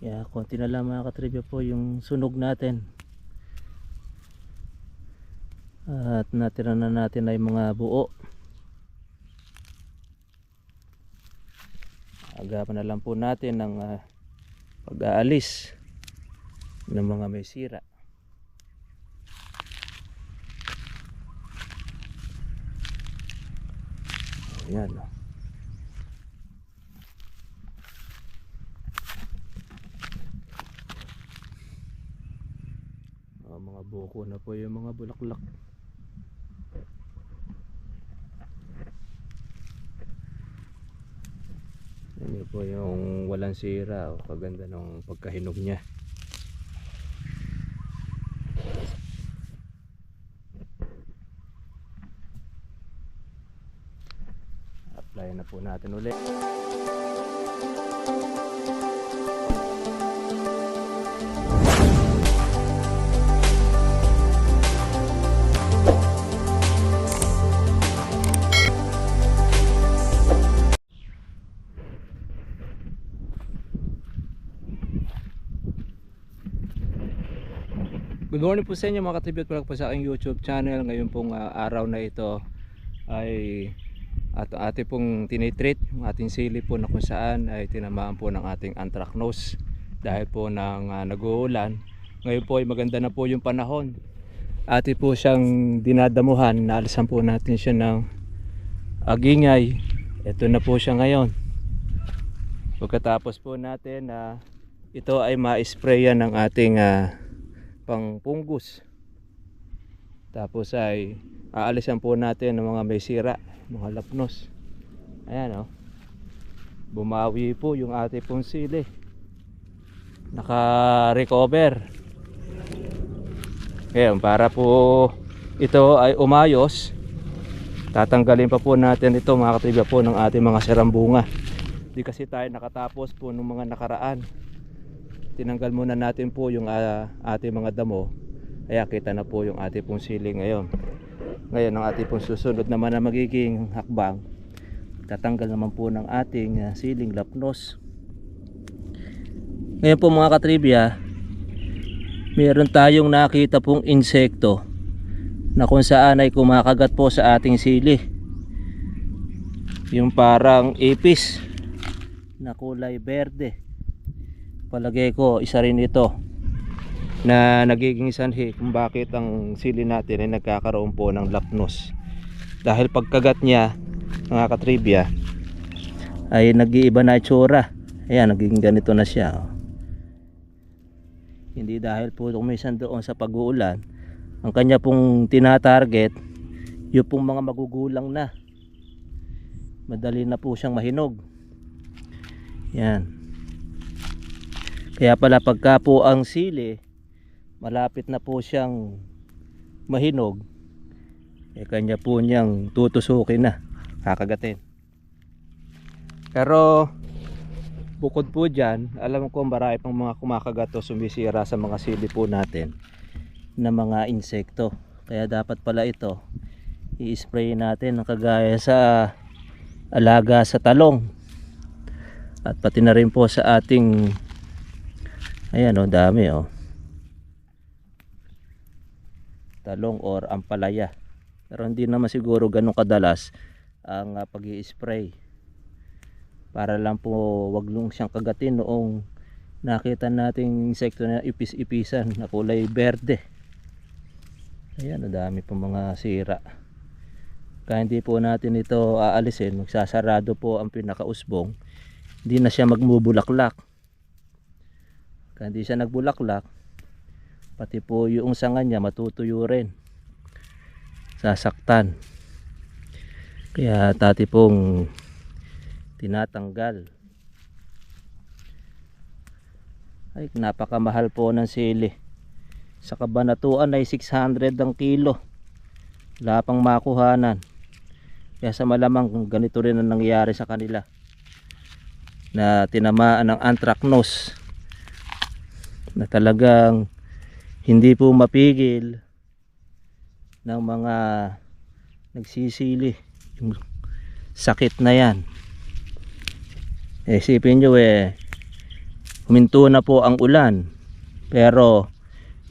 Kaya konti na lang mga katribya po yung sunog natin. At natira na natin ay mga buo. Agapan na lang po natin ng pag-aalis ng mga may sira. Ayan. Mga buko na po yung mga bulaklak. Yan po yung walang sira. Kaganda ng pagkahinog niya. Apply na po natin ulit. Good morning po sa inyo mga ka-tribute vlog po sa aking YouTube channel. Ngayon pong araw na ito ay ating pong tinitreat yung ating sili po na kung saan ay tinamaan po ng ating anthracnose dahil po ng nag-uulan. Ngayon po ay maganda na po yung panahon. Atin po siyang dinadamuhan. Naalisan po natin siya ng agingay. Ito na po siya ngayon. Pagkatapos po natin ito ay ma-sprayan ng ating pang punggus. Tapos ay aalisan po natin ng mga may sira, mga lapnos. Ayan bumawi po yung ating pong sili. Naka-recover. Ngayon para po ito ay umayos, tatanggalin pa po natin ito mga katribya po ng ating mga sarambunga. Di kasi tayo nakatapos po ng mga nakaraan. Tinanggal muna natin po yung ating mga damo. Kaya kita na po yung ating pong sili ngayon. Ngayon ang ating pong susunod naman na magiging hakbang, tatanggal naman po ng ating siling lapnos. Ngayon po mga katribya, meron tayong nakita pong insekto na kung saan ay kumakagat po sa ating sili. Yung parang ipis na kulay berde. Palagay ko isa rin ito na nagiging sanhi kung bakit ang sili natin ay nagkakaroon po ng lapnos. Dahil pagkagat niya mga katribya ay nag-iiba na itsura. Ayan, nagiging ganito na siya. Hindi dahil po kumisan doon sa pag-uulan. Ang kanya pong tinatarget yung pong mga magugulang na. Madali na po siyang mahinog. Yan. Kaya pala pagka po ang sili malapit na po siyang mahinog, kanya po niyang tutusukin na, kakagatin. Pero bukod po dyan, alam ko marami pang mga kumakagat o sumisira sa mga sili po natin na mga insekto. Kaya dapat pala ito i-spray natin ng kagaya sa alaga sa talong at pati na rin po sa ating ayan dami talong or ampalaya. Pero hindi naman siguro ganun kadalas ang pag-i-spray, para lang po wag lang siyang kagatin noong nakita nating insekto na ipis-ipisan na kulay berde. Ayan, dami pong mga sira. Kaya hindi po natin ito aalisin, magsasarado po ang pinakausbong, hindi na siya magmubulaklak. Kaya hindi siya nagbulaklak, pati po yung sanga niya matutuyo rin, sasaktan. Kaya tati pong tinatanggal. Ay, napakamahal po ng sili. Sa Kabanatuan ay 600 ang kilo. Wala pang makuhanan. Kaya sa malamang ganito rin ang nangyayari sa kanila, na tinamaan ng anthracnose, na talagang hindi po mapigil ng mga nagsisili yung sakit na yan. Isipin nyo huminto na po ang ulan, pero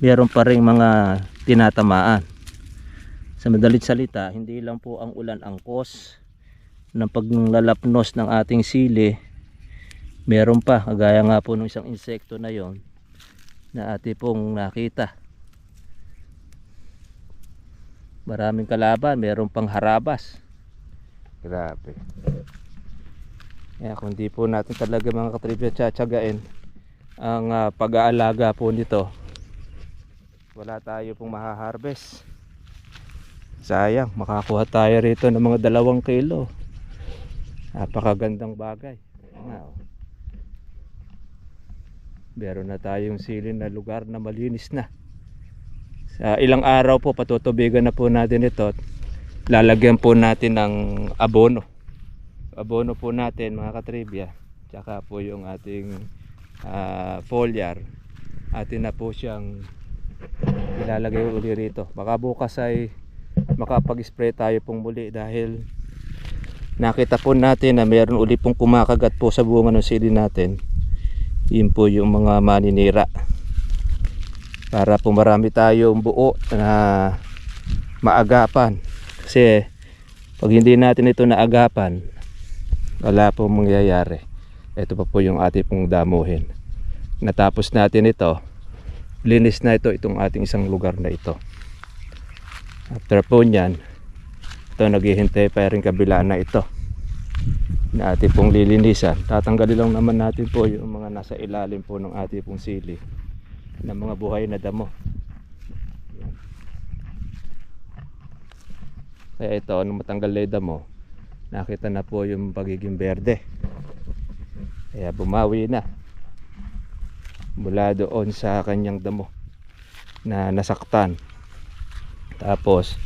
meron pa ring mga tinatamaan. Sa madalit salita, hindi lang po ang ulan ang cause ng paglalapnos ng ating sili. Meron pa, kagaya nga po ng isang insekto na yon na ating pong nakita. Maraming kalaban, meron pang harabas. Grabe. Kaya kung di po natin talaga mga katribya tsatsagain ang pag-aalaga po nito, wala tayo pong mahaharvest. Sayang, makakuha tayo rito ng mga 2 kilo. Napakagandang bagay. Meron na tayong sili na lugar na malinis na. Sa ilang araw po patutubigan na po natin ito. Lalagyan po natin ng abono. Abono po natin mga katribya. Tsaka po yung ating foliar. Atin na po siyang ilalagay uli rito. Baka bukas ay makapag-spray tayo pong muli dahil nakita po natin na meron uli pong kumakagat po sa bunga ng sili natin. Yun po yung mga maninira. Para po marami tayong buo na maagapan. Kasi pag hindi natin ito naagapan, wala po mangyayari. Ito pa po yung ating pong damuhin. Natapos natin ito, linis na itong ating isang lugar na ito. After po nyan, ito naghihintay pa rin kabila na ito na ating pong lilinisan. Tatanggalin lang naman natin po yung mga nasa ilalim po ng ating pong sili ng mga buhay na damo. Kaya ito, nung matanggal na yung damo, nakita na po yung pagiging berde. Kaya bumawi na mula doon sa kanyang damo na nasaktan. Tapos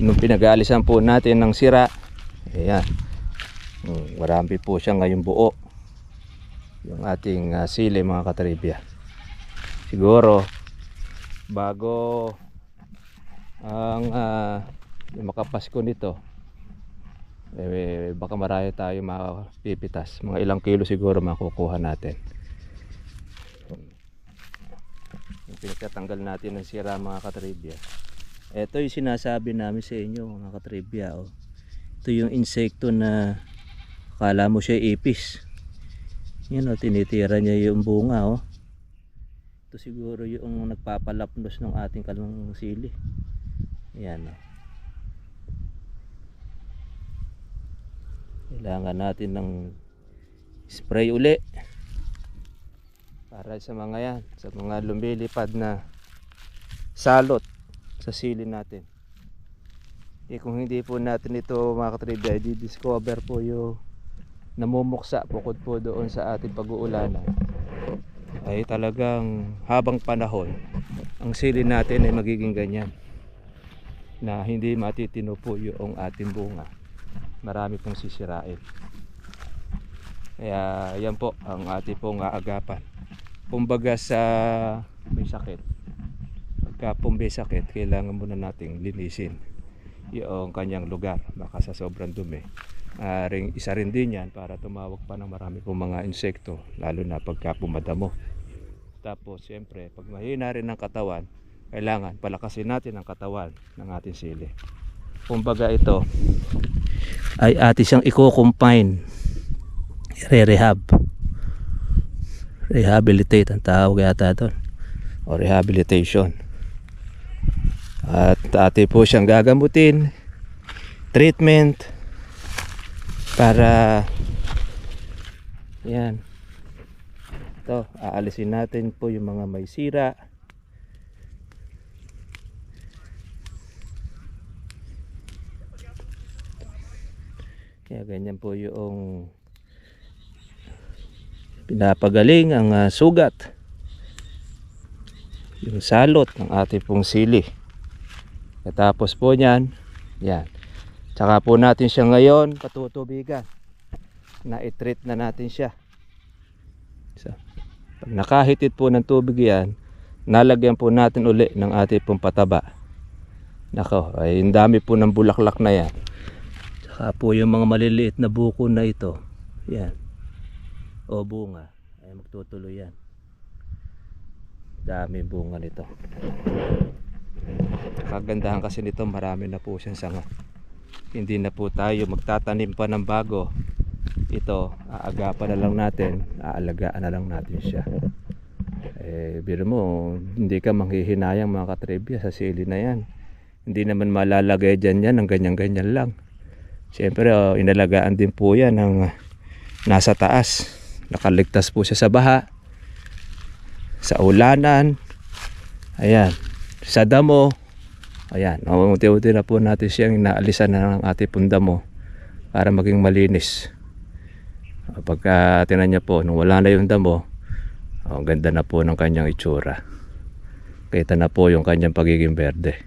nung pinag-aalisan po natin ng sira, ayan, marami po siya ngayon buo yung ating sili mga katribya. Siguro bago ang makapasko nito, baka marami tayo makapipitas. Mga ilang kilo siguro makukuha natin. Yung pinagtatanggal natin ng sira mga katribya. Ito yung sinasabi namin sa inyo mga katribya. Ito yung insekto na akala mo siya ipis. Yan tinitira niya yung bunga. Ito siguro yung nagpapalapnos ng ating kalong sili. Yan. Kailangan natin ng spray uli para sa mga yan, sa mga lumilipad na salot sa sili natin. Kung hindi po natin ito mga katribya, di-discover po yung namumuksa bukod po doon sa ating pag-uulanan, ay talagang habang panahon ang sili natin ay magiging ganyan na hindi matitino po yung ating bunga. Marami pong sisirain. Kaya yan po ang ating pong aagapan. Kumbaga sa may sakit, pagka po may sakit, kailangan muna nating linisin yung kanyang lugar. Baka sa sobrang dumi, isa rin din yan para tumawag pa ng marami pong mga insekto, lalo na pagka pumadamo. Tapos siyempre pag mahina rin ang katawan, kailangan palakasin natin ang katawan ng ating sili. Kumbaga ito ay atin siyang i-confine, re-rehab, rehabilitate ang tawag yata doon, o rehabilitation. At atin po siyang gagamutin, treatment, para yan, ito aalisin natin po yung mga may sira. Kaya ganyan po yung pinapagaling ang sugat, yung salot ng ating pong sili. Katapos po nyan, yan, tsaka po natin siya ngayon patutubigan, na i-treat na natin siya. So, pag nakahitit po ng tubig yan, nalagyan po natin uli ng ating pong pataba. Nako, ay ang dami po ng bulaklak na yan. Tsaka po yung mga maliliit na buko na ito, yan, o bunga, ay magtutuloy yan. Dami bunga nito. Kagandahan kasi nito, marami na po siyang sanga. Hindi na po tayo magtatanim pa ng bago. Ito, aagapan na lang natin, aalagaan na lang natin siya. Biro mo, hindi ka manghihinayang mga katribya sa sili na yan. Hindi naman malalagay dyan yan ng ganyan-ganyan lang. Siyempre, inalagaan din po yan ng nasa taas. Nakaligtas po siya sa baha, sa ulanan, ayan, sa damo. Ayan, unti-unti na po natin siyang inaalisan na ng ating pong damo para maging malinis. Pagka tinan niya po, nung wala na yung damo, ang ganda na po ng kanyang itsura. Kita na po yung kanyang pagiging berde.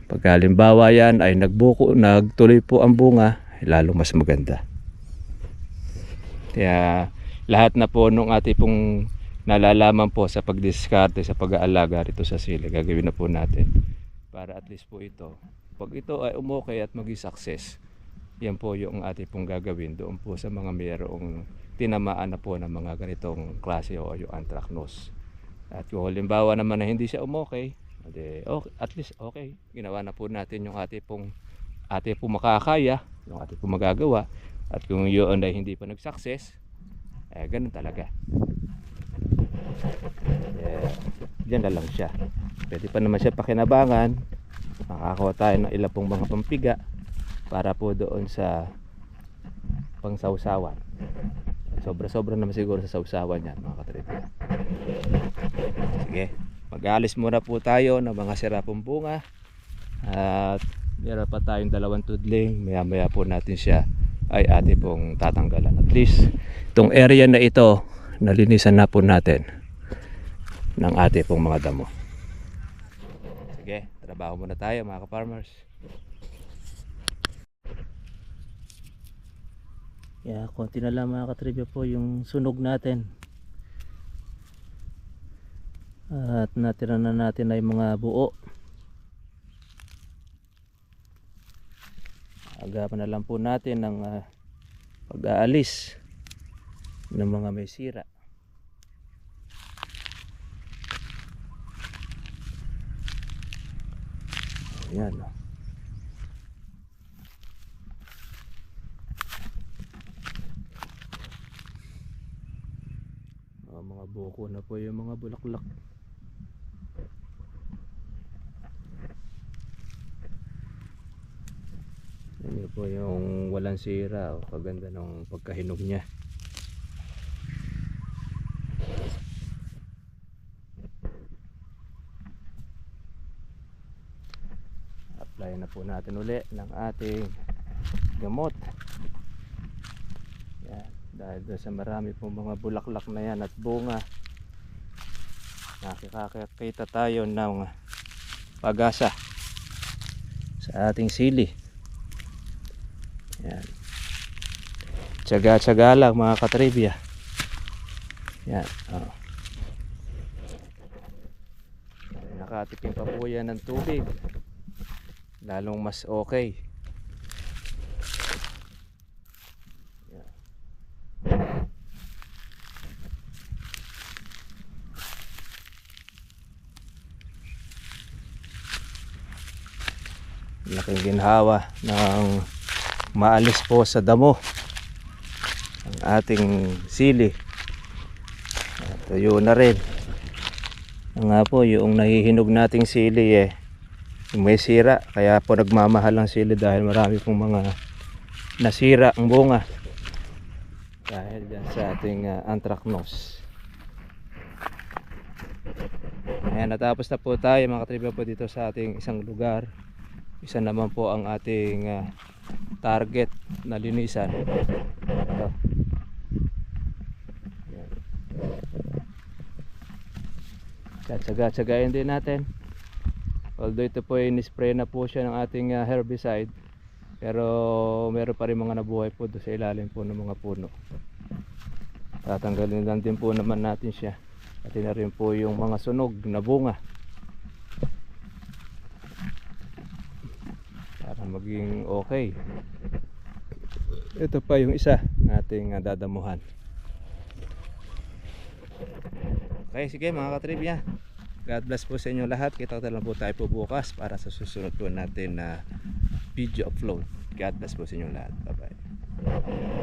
Pagka halimbawa yan ay nagtuloy po ang bunga, lalong mas maganda. Kaya lahat na po nung ating pong nalalaman po sa pagdiskarte, sa pag-aalaga rito sa sili, gagawin na po natin. Para at least po ito, pag ito ay umukay at maging success, yan po yung ating pong gagawin doon po sa mga mayroong tinamaan na po ng mga ganitong klase o yung anthracnose. At kung halimbawa naman na hindi siya umukay, okay, at least okay, ginawa na po natin yung ating pong makakaya, yung ating pong magagawa. At kung yun ay hindi pa nag-success, ganun talaga. Diyan na lang siya. Pwede pa naman siya pakinabangan. Makakakuha tayo ng ilang pong mga pampiga para po doon sa pangsawsawan. Sobra-sobra naman siguro sa sawsawan yan mga katribya. Sige, mag-aalis muna po tayo ng mga sira pong bunga. At meron pa tayong 2 tudling. Maya-maya po natin siya ay ating pong tatanggalan. At least itong area na ito, nalinisan na po natin ng ating pong mga damo. Sige, trabaho muna tayo mga ka-farmers. Konti na lang mga katribya po yung sunog natin. At natira na natin ay mga buo. Agapan na lang po natin ng pag-aalis ng mga may sira. Ayan, mga buko na po yung mga bulaklak. Yan po yung walang sira. Kaganda ng pagkahinog niya. Apply na po natin uli ng ating gamot. Yan. Dahil doon sa marami pong mga bulaklak na yan at bunga, nakikita tayo ng pag-asa sa ating sili. Yan. Tsaga-tsaga lang mga katribya. Yan. Nakatikim pa po yan ng tubig, lalong mas okay. Yan. Laking ginhawa ng maalis po sa damo ang ating sili. Tuyo na rin. Nga po yung nahihinog nating sili may sira, kaya po nagmamahal ang sili dahil marami pong mga nasira ang bunga dahil dyan sa ating anthracnose. Ayan, natapos na po tayo mga katribya po dito sa ating isang lugar. Isa naman po ang ating target na linisan. Ito. Tsaga-tsagayin din natin. Although ito po ay nispray na po siya ng ating herbicide, pero meron pa rin mga nabuhay po doon sa ilalim po ng mga puno. Tatanggalin lang din po naman natin siya. At na rin po yung mga sunog na bunga para maging okay. Ito pa yung isa nating dadamuhan. Okay, sige mga katribya. God bless po sa inyo lahat. Kita lang po tayo po bukas para sa susunod po natin na video upload. God bless po sa inyo lahat. Bye bye.